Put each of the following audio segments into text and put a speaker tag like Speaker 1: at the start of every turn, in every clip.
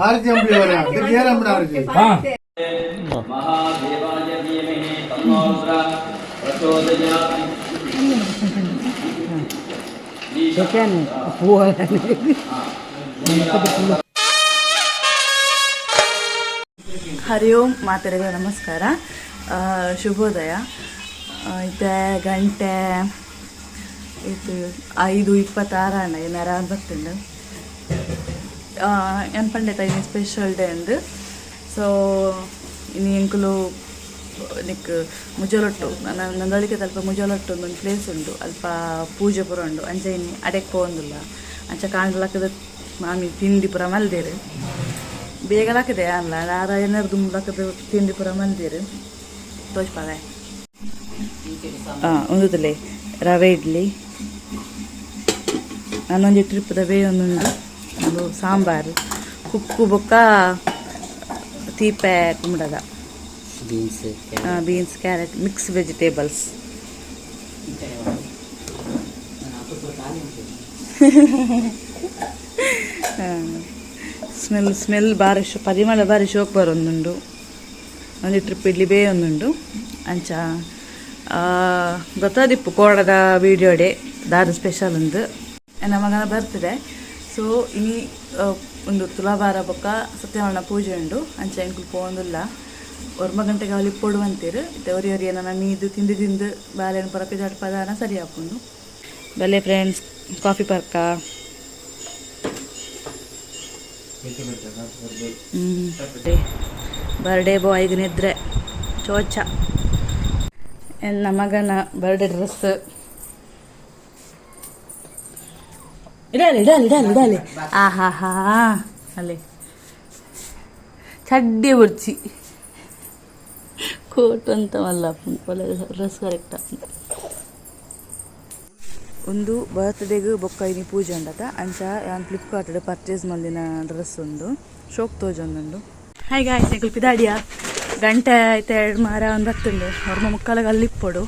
Speaker 1: ಆರತಿ ಅಂಬಿ ಅವರ ಏರಮ್ಮನ ಆರತಿ
Speaker 2: ಮಹಾದೇವಾಯ ಧೀಮಹಿ ತನ್ನೋ ಪ್ರಚೋದಯಾತ್.
Speaker 3: ಹರಿ ಓಂ ಮಾತರೆಗಳ ನಮಸ್ಕಾರ, ಶುಭೋದಯ. ಇದೆ ಗಂಟೆ ಇದು 5:26 ಏನಾರ ಬರ್ತಿಂಡು. ಏನು ಪಂಡಿತ ಇನ್ನು ಸ್ಪೆಷಲ್ ಡೇ ಅಂದು. ಸೊ ಇನ್ನು ಎಂಕುಲು ನಿಕ್ ಮುಜಲೊಟ್ಟು ನಂದಳಿಕೆ ಅಲ್ಪ ಮುಜಲೊಟ್ಟು ಒಂದು ಪ್ಲೇಸ್ ಉಂಡು, ಅಲ್ಪ ಪೂಜೆ ಪುರ ಉಂಡು. ಅಂಚೆ ಇನ್ನು ಅಡೆಕ್ ಹೋಗಂದಿಲ್ಲ, ಅಂಚೆ ಕಾಂಡ್ಲಕ್ಕದ ಮಾಮಿ ತಿಂಡಿ ಪುರ ಮಲ್ದೇರು ಬೇಗ ಲಾಕಿದೆ ಅಲ್ಲ ನಾರಾಯಣರ ದುಂಬ್ಲಕ್ಕದ ತಿಂಡಿ ಪುರ ಮಲ್ದೇರು ತೋಚ್ಪಾಗ. ಒಂದುದಲೆ ರವೆ ಇಡ್ಲಿ, ನಾನೊಂದು ಟ್ರಿಪ್ದ ಬೇ ಒಂದುಂಡು, ಒಂದು ಸಾಂಬಾರು, ಕುಕ್ಕು ಬೊಕ್ಕ ತೀಪೆ ಕುಂಬಳದ beans carrot mix vegetables. Smell ಬಾರಿ ಪರಿಮಳ ಬಾರಿ ಶೋಕ್ ಬರೊಂದುಂಡು. ಒಂದು ಟ್ರಿಪ್ ಇಡ್ಲಿ ಬೇ ಒಂದುಂಡು. ಅಂಚ ಗೊತ್ತಾದಿಪ್ಪು ಕೋಡದ ವೀಡಿಯೋ ಡೇ ದಾದ ಸ್ಪೆಷಲ್ ಒಂದು ನನ್ನ ಮಗನ ಬರ್ತಿದೆ. ಸೊ ಇನಿ ಒಂದು ತುಲಾಭಾರ ಬೊಕ್ಕ ಸತ್ಯನಾರಾಯಣ ಪೂಜೆ ಉಂಡು. ಅಂಚ ಎಂಕುಲು ಪೋಂದಿಲ್ಲ, 1 ಗಂಟೆಗೆ ಅವಳಿ ಪೊಡುವಂತೀರು. ಇತ್ತೆ ಒರಿ ಏನ ಮೀದು ತಿಂದು ಬಾಳೆಹಣ್ಣು ಪರ ಪಿದಾಟ ಪದಾನ ಸರಿ ಹಾಕೊಂಡು ಬಲೆ ಫ್ರೆಂಡ್ಸ್. ಕಾಫಿ ಪರ್ಕ ಬರ್ಡೇ ಬಾಯ್ಗೆ ನಿದ್ರೆ ಚೋಚ. ನನ್ನ ಮಗನ ಬರ್ಡೇ ಡ್ರೆಸ್ ಇಡಲಿ ಆಹಾ ಅಲ್ಲಿ ಚಡ್ಡಿ ಬುರ್ಚಿ ಕೋಟ್ ಅಂತವಲ್ಲ ಒಳ್ಳೆ ಡ್ರೆಸ್ ಕರೆಕ್ಟ್. ಒಂದು ಬರ್ತ್ಡೇಗೆ ಬೊಕ್ಕ ಇನಿ ಪೂಜೆ ಉಂಡತ. ಅಂಚ ನಾನು ಫ್ಲಿಪ್ಕಾರ್ಟ್ ಪರ್ಚೇಸ್ ಮಂದಿನ ಡ್ರೆಸ್ ಒಂದು ಶೋಕ್ ತೋಜೊಂದುಂಡು. ಹಾಗೆ ಆಯ್ತು ಎಂಕುಲು ಪಿದಾಡಿಯ ಗಂಟೆ ಆಯ್ತು 2 ಮಾರ ಒಂದು ಹತ್ತುಂಡು. 1:45 ಅಲ್ಲಿ ಇಪ್ಪಡು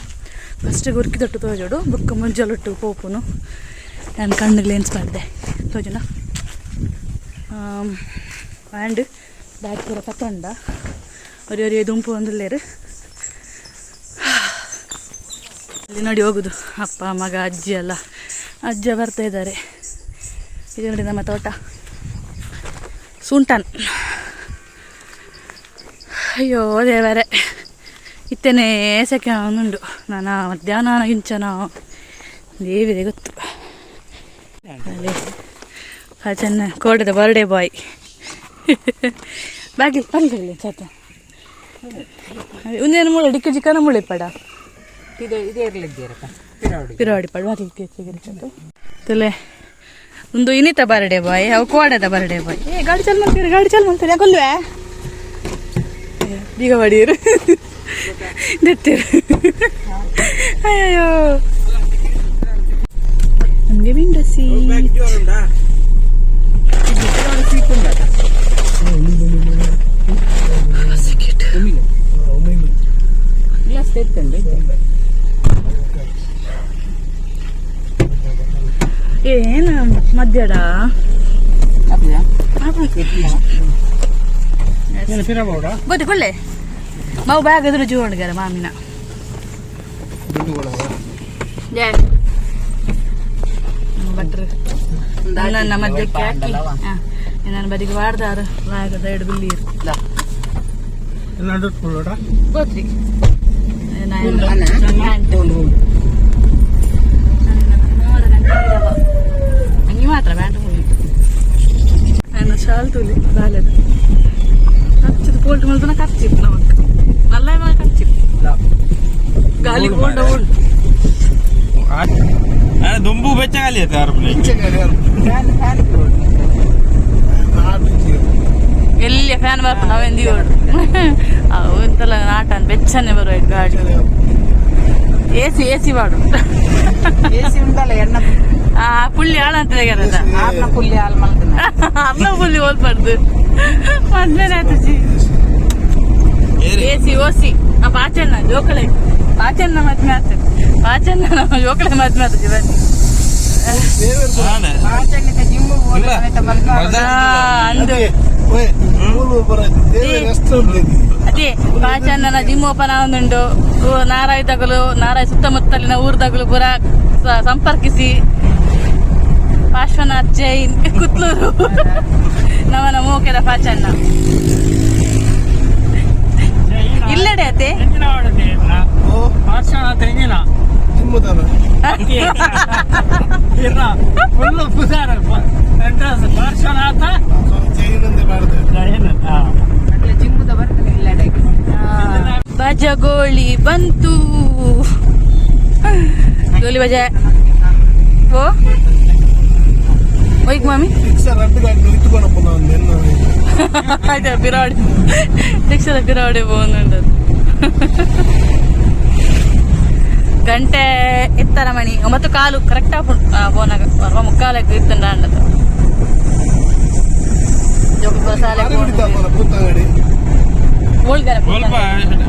Speaker 3: ಫಸ್ಟಿಗೆ ಉರ್ಕಿ ತೊಟ್ಟು ತೋಜೋಡು ಬೊಕ್ಕ ಮುಂಜಾಲೊಟ್ಟು ಪೋಪುನು ನಾನು ಕಣ್ಣಿಗೆ ಲೆನ್ಸ್ ಮಾಡಿದೆ ತೋಜನ. ಆ್ಯಂಡ್ ಬ್ಯಾಗ್ ಪೂರ ಕತ್ತೊಂಡ ಒರಿ ದುಂಪು ಒಂದಿಲ್ಲೇರು ಅಲ್ಲಿ ನೋಡಿ ಹೋಗುದು. ಅಪ್ಪ ಮಗ ಅಜ್ಜಿ ಎಲ್ಲ ಅಜ್ಜ ಬರ್ತಾ ಇದ್ದಾರೆ. ಇದು ನೋಡಿ ನಮ್ಮ ತೋಟ ಸುಂಟನ್. ಅಯ್ಯೋ ದೇವರೇ, ಇತ್ತೇನೆ ಸೆಕೆ ಒಂದುಂಡು. ನಾನು ಮಧ್ಯಾಹ್ನ ಇಂಚನ ದೇವಿದೆ ಗೊತ್ತು. ಅಲ್ಲಿ ಚೆನ್ನ ಕೋಟದ ಬರ್ಡೇ ಬಾಯ್ ಬಾಗಿಲು ಬರಲಿ ಚಾತ ಒಂದೇನು ಮುಳೆ ಡಿಕ್ಕ ಚಿಕ್ಕನ ಮುಳೆ ಪಡ ಪಿರಾಡಿ ಪಡ ಬಾಗಿಲು ತಲೆ ಒಂದು ಇನ್ನಿತ ಬರ್ಡೇ ಬಾಯ್ ಅವು ಕೋಡದ ಬರ್ಡೇ ಬಾಯ್. ಗಾಡಿ ಚಾಲು ಮಾಡ್ತೀರಿ ಕೊಲ್ವೆ ಈಗ ಬಡಿಯರು ನೆತ್ತಿರು. ಅಯ್ಯೋ ನಮಗೆ ವಿಂಡೋ ಏನು ಮಧ್ಯಾಡ ಗೊತ್ತಿಕೊಳ್ಳೆ ಮಾವು ಬ್ಯಾಗ್ ಎದುರು ಜೋಡಿಗಾರ ಮಾಮಿನ ಭಟ್ರು ನನ್ನ ಮಧ್ಯಕ್ಕೆ ಹಾಕಿ ನನ್ನ ಬದಿಗೆ ವಾಡ್ದಾರ ಬ್ಯಾಗದ 2 ಬಿಲ್ಲಿ ಗೊತ್ತಿ ಹಂಗೆ ಮಾತ್ರ ಬ್ಯಾಂಡ್ ಮುಗಿತು. ನಾನು ಶಾಲ್ ತುಲಿ ಬಾಲದ ಕಚ್ಚಿದ ಕೋಲ್ಟ್ ಮಲ್ದನ ಕಚ್ಚಿತ್ತು ನಾವು ನಲ್ಲ ಕಚ್ಚಿತ್ತು ಗಾಲಿ ಬೋಂಡ ಉಂಟು
Speaker 4: ದುಂಬು ಬೆಚ್ಚಗಾಲಿ
Speaker 3: ಎಲ್ಲಿ ಫ್ಯಾನ್ ಬರ್ಪ ನಾವೆಂದಿ ಓಡು ಅವು ಇಂತಲ್ಲ ನಾಟ ಬೆಚ್ಚನೆ ಬರೋ ಗಾಡಿ. ಎಸಿ ಮಾಡು ಪುಳ್ಳಿ ಹಾಳು ಅಂತ ಪುಳ್ಳಿ ಅರ್ನ ಪುಳ್ಳಿ ಓದ್ಬಾರ್ದು ಮದ್ಮೇಲೆ ಆಯ್ತು ಎಸಿ ಓಸಿ ಪಾಚಣ್ಣ ಜೋಕಳೆ ಪಾಚಣ್ಣ ಮದ್ಮೆ ಆಗ್ತದೆ ಪಾಚಣ್ಣ ನಮ್ಮ ಜೋಕಳೆ ಮದ್ಮೆ ಆಗ್ತದೆ ಬನ್ನಿ ಅಂದು ಅದೇ ಪಾಚಣ್ಣನ ಜಿಮ್ ಓಪನ್ ಆಗುಂಡು ನಾರಾಯ ಸುತ್ತಮುತ್ತಲಿನ ಊರ್ದಗಳು ಪೂರ ಸಂಪರ್ಕಿಸಿ ಪಾರ್ಶ್ವನಾಥ್ ಜೈನ್ ಕುತ್ಲೂರು ನಮ್ಮನ ಮೂಕೆದ ಪಾಚಣ್ಣ ಇಲ್ಲಡೆ ಅತ್ತೆ ಬಜಗೋಳಿ ಬಂತು ಗೋಲಿ ಬಜ ಓ ಹೋಯ್ಕ್ ಮಾಮಿ ಆಯ್ತಾ ಬಿರಾಡಿ ರಿಕ್ಷದ ಬಿರಾಡಿ പോകുന്നുണ്ട് ಗಂಟೆ ಎತ್ತರ ಮಣಿ 9:15 ಕರೆಕ್ಟಾ ಪೋನಾಗ 4:45 ಇತ್ತಂಡ ಅಂಡದ ಜೋಗ ಬಸಾಲೆ ಓಳ್ಗರ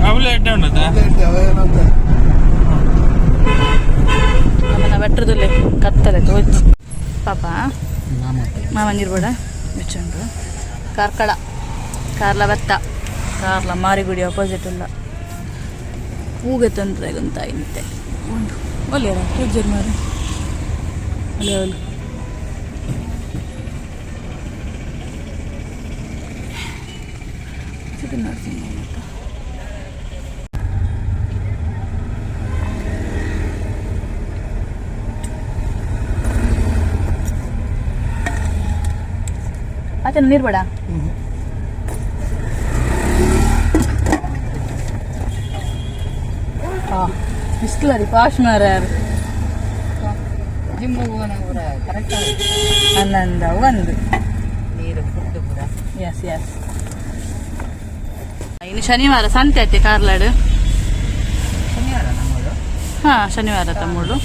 Speaker 3: ಅವಳೆ ಎಡ್ಡ ಉಂಡದ ನಮ್ಮನ ಬೆಟ್ಟದಲ್ಲಿ ಕತ್ತಲೆ ತೋಚ್ ಪಾಪ ಮಾಮ ನೀರ್ಬೋಡ ಬಿಚ್ಚಂಡು ಕಾರ್ಲ ಬೆತ್ತ ಕಾರ್ಲ ಮಾರಿಗುಡಿ ಅಪೋಸಿಟ್ ಇಲ್ಲ ಹೂಗೆ ತಂದ್ರೆ ಗಂತ ಇಂತೆ ಉಂಡು ಒಳ್ಳೆಯರ ಫ್ರಿಜ್ಜರ್ ಮಾರಿ ಒಳ್ಳೆ ಒಳ್ಳೆ ಚಿಕನ್ ನರ್ಸಿಂಗ್ ಆಚೆ ನೀರು ಬೇಡ ಬಿಸ್ಲರಿ ಪಾಶ್ ಮಾರ ಹನ್ನೊಂದು ಒಂದು ಎಸ್ ಎಸ್ ಇನ್ನು ಶನಿವಾರ ಸಂತೆ ಐತೆ ಕಾರ್ಲಾಡು ಹಾಂ ಶನಿವಾರ ತಮ್ಮಳು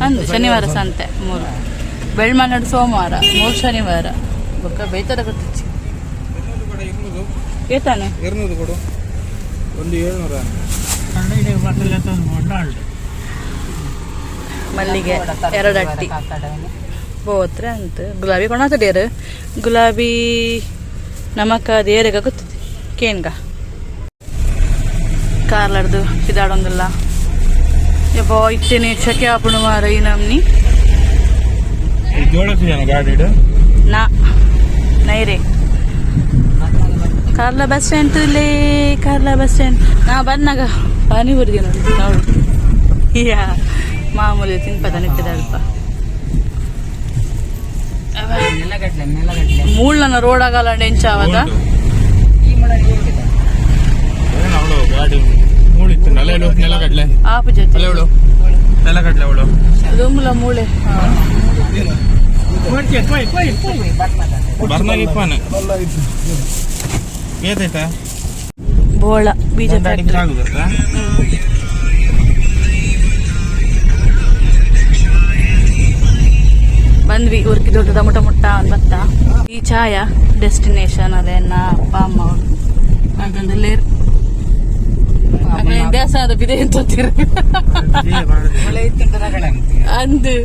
Speaker 3: ಅಂದು ಶನಿವಾರ ಸಂತೆ 3 ಬೆಳ್ಮನಾಡು ಸೋಮವಾರ 3 ಶನಿವಾರ ಬೊಕ್ಕ ಬೈತದ ಗೊತ್ತಿಚ್ಚಿ ಏತಾನೆ 200 ಕೊಡು ಒಂದು 700 ಮಲ್ಲಿಗೆ 2 ಅಟ್ಟಿ ಹೋದ್ರೆ ಅಂತ ಗುಲಾಬಿ ಕೊಣತಡಿಯರು ಗುಲಾಬಿ ನಮಕ ದೇರೆಗ ಗೊತ್ತಿದೆ ಕೇನ್ಗ ಕಾರ್ಲಾಡ್ದು ಇದಾಡೊಂದಿಲ್ಲ ಯಪ್ಪ ಇತ್ತೇನೆ ಶಕೆ ಆಪುಣು ಮಾರ ಈ ನಮ್ನಿ ನಾ ನೈರೆ ಕಾರ್ಲ ಬಸ್ ಸ್ಟ್ಯಾಂಡ್ ಇಲ್ಲೇ ಕಾರ್ಲ ಬಸ್ ಸ್ಟ್ಯಾಂಡ್ ನಾ ಬಂದಾಗ ಪಾನಿಪುರಿಗೆ ನೋಡಿ ನೋಡು ಯಾ ಮಾಮೂಲಿ ತಿನ್ಪದ ನಿಂತಿದೆ ಅಲ್ಪ ಮೂಳನ ರೋಡ್ ಆಗಲ್ಲ ಎಂಚ ಅವದ ಆಪು ಜೊತೆ ರೂಮ್ಲ ಮೂಳೆ ಬೋಳ ಬೀಜ ಬಂದ್ವಿ ಊರಿಗೆ ದೊಡ್ಡದ ಮುಟ್ಟ ಒಂದು ಬತ್ತ ಈ ಛಾಯ ಡೆಸ್ಟಿನೇಷನ್ ಅದೇನ ಅಪ್ಪ ಅಮ್ಮ ಅವರು ಅಂತಂದು ಲೇರ್ ದೇವಸ್ಥಾನದ ಬಿದೆ ಅಂತ ಅಂದು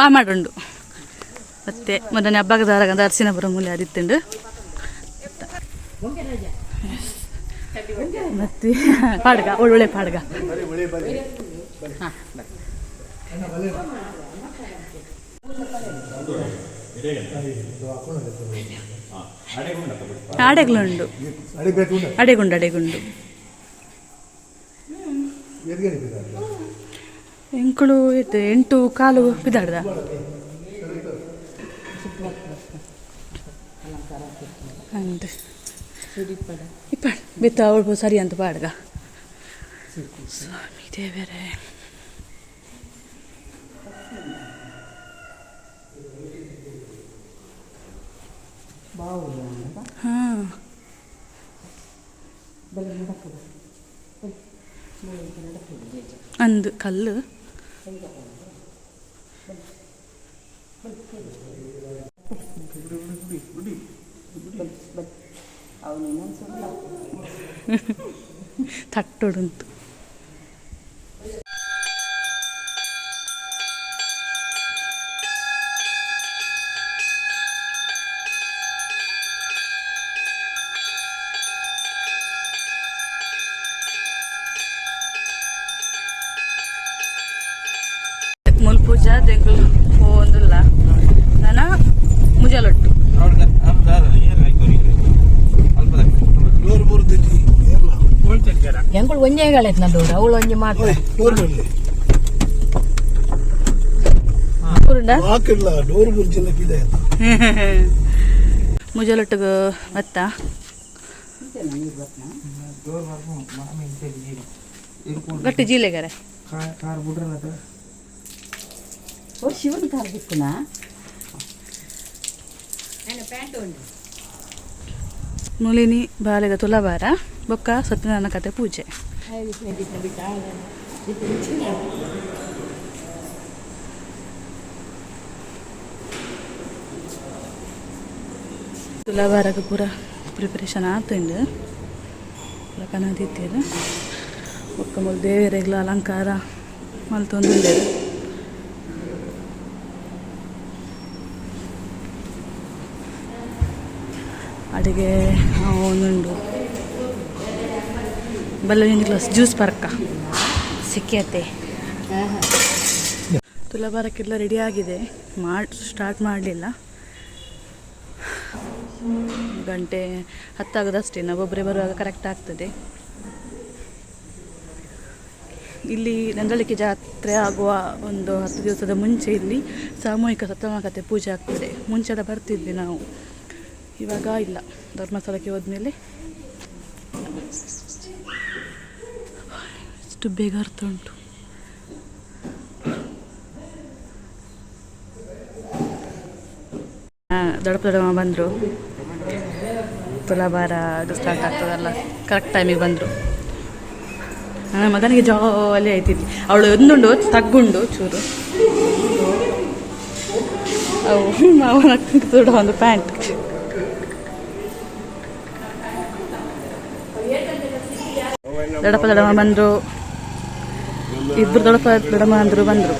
Speaker 3: ಮಾಮಾಡುಂಡು ಮತ್ತೆ ಮೊದಲನೇ ಹಬ್ಬಗದಾರಾಗ ಅರಸಿನ ಬರಮೂಲೆ ಅದಿತ್ತುಂಡು ಮತ್ತೆ ಪಾಡ್ಗ ಒಳ್ಳೊಳ್ಳೆ ಪಾಡ್ಗ ಆಡೆಗುಂಡು ಅಡೆಗುಂಡು ಅಡೆಗುಂಡು ಎಂಕುಳು ಇದು 8 ಕಾಲು ಬಿದ್ದಾಡ್ದ ಅಂದು ಇಪ್ಪ ಬಿತ್ತ ಅವಳು ಸರಿ ಅಂತ ಪಾಡ್ಗ ಸ್ವಾಮಿ ದೇವರೇ ಹಾಂ ಅಂದು ಕಲ್ಲು ತಟ್ಟೊಡುಂಟು ಎಂಕುಲು ಹೋಂದುಲ್ಲ ನಾನು ಮುಜಲೊಟ್ಟು
Speaker 4: ಎಂಕುಳು ಒಂಜೇ ಗಳೈತ್ ನಂದು ಅವಳು ಒಂಜಿ ಮಾತ್ರ
Speaker 3: ಮುಜಲೊಟ್ಟಿಗೆ ಮತ್ತ ಗಟ್ಟಿ ಜೀಲೆಗಾರೆ
Speaker 4: ಶಿವನ್ ಕಾರ್ ಬಿಕ್ಕುನಾ
Speaker 3: ಮುಲಿನಿ ಬಾಲೆಗ ತುಲಾಭಾರ ಬೊಕ್ಕ ಸತ್ಯನಾರಾಯಣ ಕತೆ ಪೂಜೆ ತುಲಾಭಾರಕ್ಕೆ ಪೂರ ಪ್ರಿಪರೇಷನ್ ಆತಂಡು ಪೂರ ಕನದಿತ್ತೇನು ಬೊಕ್ಕ ಮೊದಲು ದೇವರೆಗ್ಲ ಅಲಂಕಾರ ಮಲ್ತೊಂದುಂಡೇರು ಅಡಿಗೆ ಒಂದುಂಡು ಬಲ್ಲೊಂದು ಗ್ಲಾಸ್ ಜ್ಯೂಸ್ ಪರ್ಕ ಸಿಕ್ಕ್ಯತೆ ತುಲಾಭಾರಕ್ಕೆಲ್ಲ ರೆಡಿ ಆಗಿದೆ ಸ್ಟಾರ್ಟ್ ಮಾಡಲಿಲ್ಲ ಗಂಟೆ 10 ಆಗೋದಷ್ಟೇ ನಾವೊಬ್ಬರೇ ಬರುವಾಗ ಕರೆಕ್ಟ್ ಆಗ್ತದೆ. ಇಲ್ಲಿ ನಂದಳಿಕೆ ಜಾತ್ರೆ ಆಗುವ ಒಂದು 10 ದಿವಸದ ಮುಂಚೆ ಇಲ್ಲಿ ಸಾಮೂಹಿಕ ಸತ್ಯನಾರಾಯಣ ಕತೆ ಪೂಜೆ ಆಗ್ತದೆ. ಮುಂಚೆ ಬರ್ತಿದ್ವಿ ನಾವು, ಇವಾಗ ಇಲ್ಲ. ಧರ್ಮಸ್ಥಳಕ್ಕೆ ಹೋದ್ಮೇಲೆ ಎಷ್ಟು ಬೇಗ ಅರ್ಥ ಉಂಟು. ದೊಡ್ಡಪ್ಪ ದೊಡ್ಡಮ್ಮ ಬಂದರು, ತುಲಾಭಾರ ಅದು ಸ್ಟಾರ್ಟ್ ಆಗ್ತದಲ್ಲ, ಕರೆಕ್ಟ್ ಟೈಮಿಗೆ ಬಂದರು. ನನ್ನ ಮಗನಿಗೆ ಜಾಲಿ ಆಯ್ತಿದ್ವಿ. ಅವಳು ಒಂದುಂಡು ತಗ್ಗುಂಡು ಚೂರು, ಅವು ಅವನ ದೊಡ್ಡ ಒಂದು ಪ್ಯಾಂಟ್. ದೊಡ್ಡಪ್ಪ ದೊಡ್ಡಮ್ಮ ಬಂದರು, ಇಬ್ಬರು ದೊಡ್ಡಪ್ಪ ದೊಡ್ಡಮ್ಮ ಬಂದರು.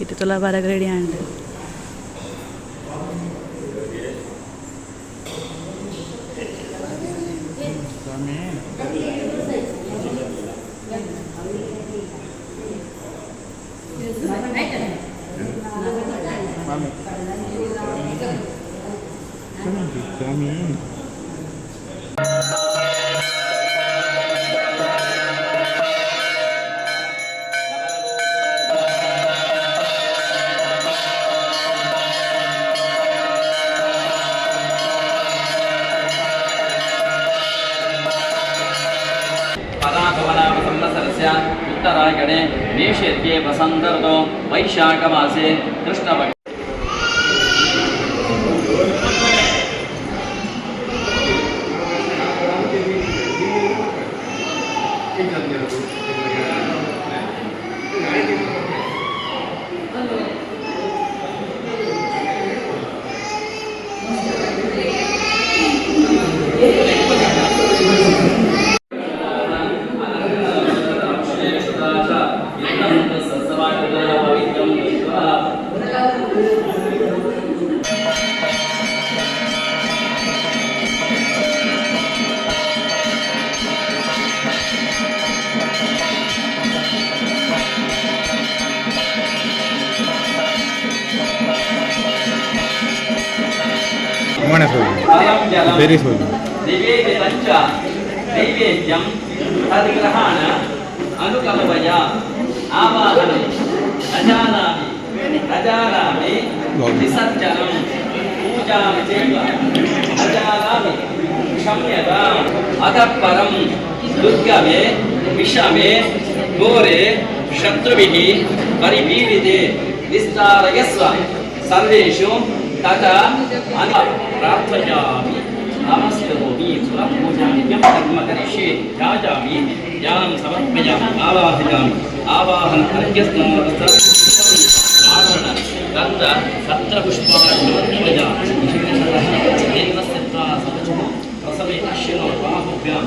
Speaker 3: ಇದು ತುಲಾಭಾರಕ್ಕೆ ರೆಡಿ ಆಂಡ್
Speaker 2: संवत्सरस्य उत्तरायणे मेषेत्ये वसन्तर्तो वैशाखमासे कृष्णपक्षे नैवेद्यं तद्ग्रहण अनुकम्पय आवाहनं अजानामि विसर्जनं पूजां चैव अजानामि क्षम्यताम् अतः परं दुर्गमे विषमे घोरे शत्रुभिः परिपीडिते विस्तारयस्व सर्वेषु तथा प्रार्थयामि नमस्करोमि सुरपूजानित्यं कर्म करिष्ये याजामि ज्ञानं समर्पयामि आवाहयामि आवाहन अर्घ्यस्नान गन्ध पत्रपुष्पाणि समर्पयामि देवस्य समचुः रसमे अश्विनो बाहुभ्यां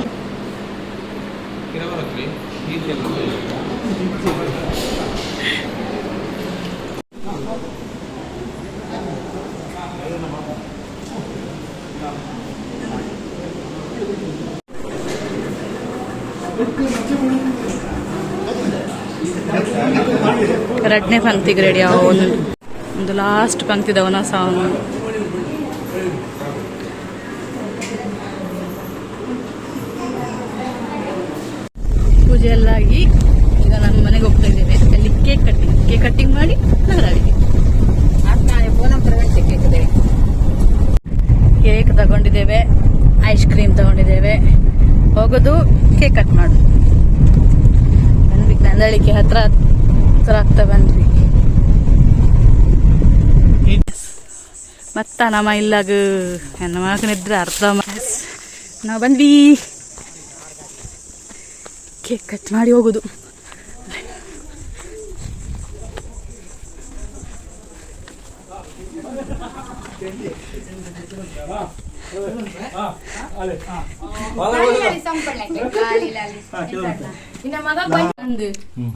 Speaker 3: ಎರಡನೇ ಪಂಕ್ತಿಗೆ ರೆಡಿ ಒಂದು ಲಾಸ್ಟ್ ಪಂಕ್ತಿದವನ ಸಾಂಗ್. ಪೂಜೆ ಎಲ್ಲ ಆಗಿ ಈಗ ನಮ್ಮ ಮನೆಗೆ ಹೋಗ್ತಾ ಇದ್ದೇವೆ. ಅಲ್ಲಿ ಕೇಕ್ ಕಟ್ಟಿಂಗ್ ಮಾಡಿ ನಗರಾಗಿದೆ. ಕೇಕ್ ತಗೊಂಡಿದ್ದೇವೆ, ಐಸ್ ಕ್ರೀಮ್ ತಗೊಂಡಿದ್ದೇವೆ, ಹೋಗೋದು ಕೇಕ್ ಕಟ್ ಮಾಡು. ಬಂದ್ವಿ ನಂದಳಿಕೆ ಹತ್ರ ಆಗ್ತಾ ಬಂದ್ವಿ. ಮತ್ತ ನಮ್ಮ ಇಲ್ಲಾಗ ನನ್ನ ಮಗನಿದ್ರೆ ಅರ್ಥ ನಾವು ಬಂದ್ವಿ. ಕೇಕ್ ಕಟ್ ಮಾಡಿ ಹೋಗೋದು.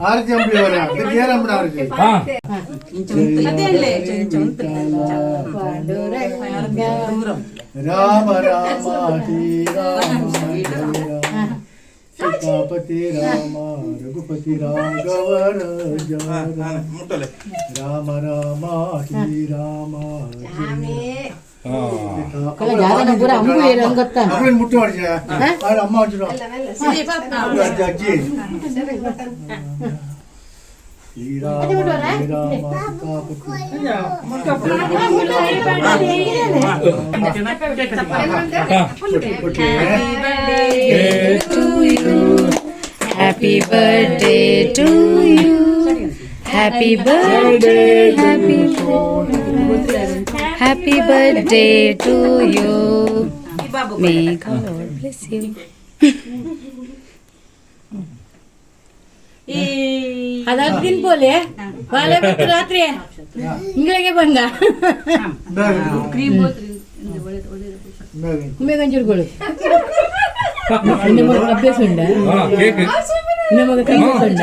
Speaker 1: ಆರತಿ ಅಂಬಿ ಅವರ ಆರತಿ ರಾಮ ರಾಮ ಸೀತಾಪತಿ ರಾಮ ರಘುಪತಿ ರಾಘವ ರಾಮ ರಾಮ ಶ್ರೀರಾಮ ಮುಟ್ಟು ಮಾಡಿದ ಅಮ್ಮ ಅಜ್ಜಿ
Speaker 3: Happy birthday to you. Happy birthday, happy birthday to you. May God bless you.
Speaker 4: ಅದಾಗ್ದಿನ ಬೋಲೆ ಬಾಲೆ ಮತ್ತು ರಾತ್ರಿ ಹಿಂಗಳಿಗೆ ಬಂದ ಮೇಗಂಜೂರುಗಳು ಅಭ್ಯಾಸ ಉಂಡ ನಮಗೆ ಕೈ ಉಂಡ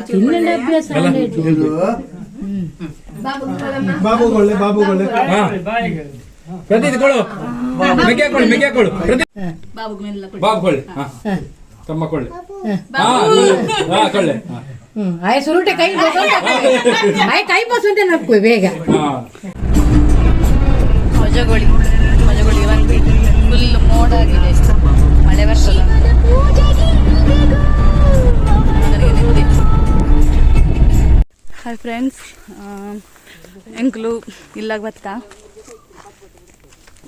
Speaker 4: ತಿನ್ನ ಅಭ್ಯಾಸ
Speaker 1: ಬಾಬುಗೊಳ್ಳೆ ಬಾಬುಗೊಳ್ಳೆ
Speaker 5: ಪ್ರತಿ ಕೊಡು ಮೆಕ್ಕೆ ಹಾಕೊಳ್ಳಿ ಮೆಕ್ಕೆ ಹಾಕೊಳ್ಳು ಪ್ರತಿ ಬಾಬು ಕೊಳ್ಳಿ ತಮ್ಮ ಕೊಳ್ಳಿ ಕೊಳ್ಳಿ
Speaker 4: ಆಯ್ ಸುರುಟೆ ಕೈ ಆಯ್ ಕೈ ಬಸಂತೆ ನಕ್ಕು ಬೇಗ
Speaker 3: ಮಜಗೊಳಿ ಬಂದ್ವಿ. ಫುಲ್ ಮೋಡ ಆಗಿದೆ, ಮಳೆ ಬರ್ತದ. ಹಾಯ್ ಫ್ರೆಂಡ್ಸ್, ಎಂಕ್ಲು ಇಲ್ಲಾಗ ಬತ್ತಾ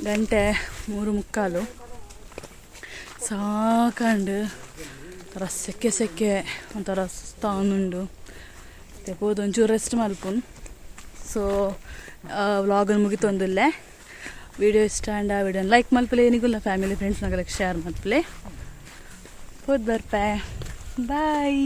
Speaker 3: ಗಂಟೆ 3:45 ಸಾಕಂಡು ಒಂಥರ ಸೆಕೆ ಒಂಥರ ಸುಸ್ತಾನುಂಡು. ತೆಗೋದು ಒಂಚೂರು ರೆಸ್ಟ್ ಮಲ್ಪುನ್. ಸೊ ವ್ಲಾಗನ್ನು ಮುಗಿತೊಂದಿಲ್ಲ. ವಿಡಿಯೋ ಇಷ್ಟ ಅಂಡ ವಿಡಿಯೋನ ಲೈಕ್ ಮಲ್ಪಲೆ, ಏನಿಗುಲ್ಲ ಫ್ಯಾಮಿಲಿ ಫ್ರೆಂಡ್ಸ್ನಾಗೆಲ್ಲ ಶೇರ್ ಮಲ್ಪಲೆ. ಹೋದ್ ಬರ್ಪೆ. ಬಾಯ್.